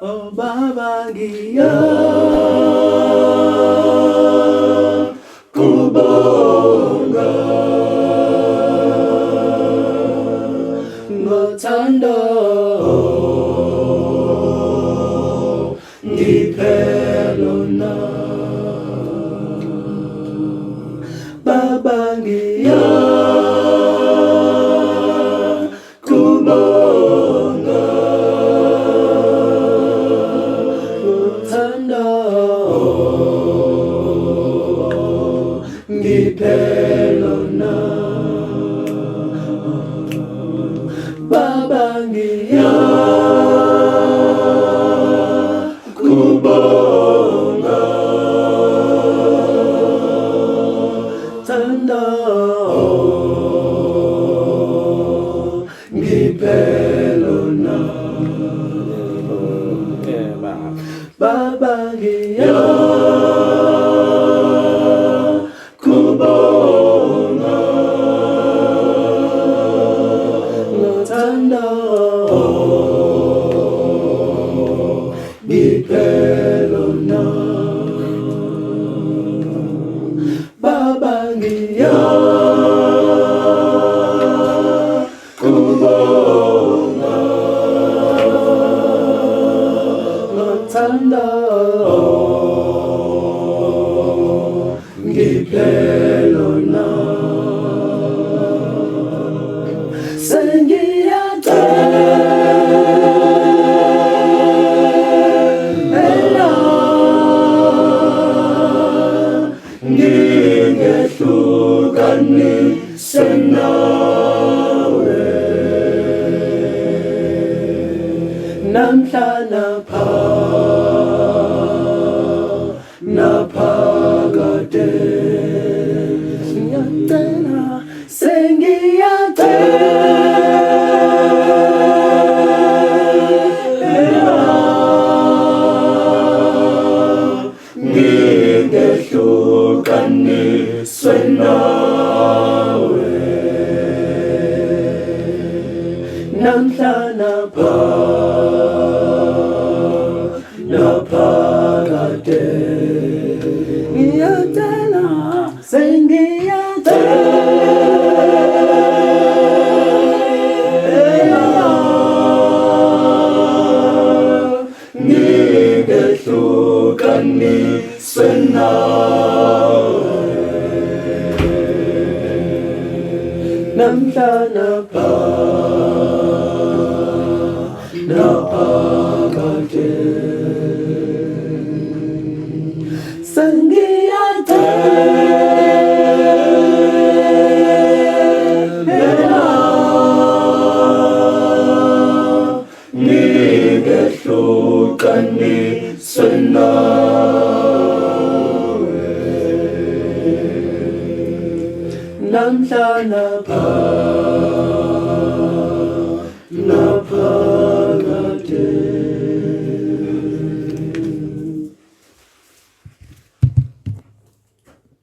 babagia kubonga ngothando ngiphelona babagia kubonga ngiphelona babagia kubonga thando ngiphelona babagia kubonga ngothando ngiphelona babagia kubonga ngothando ngiphelona sengiyacela ngingehlukanise nawe namhla naphakade ngingehlukaniswe nawe namhla naphakade ngiyacela ngingehlukaniswe nawe namhla naphakade sengiyacela ngingehlukaniswe nawe namhla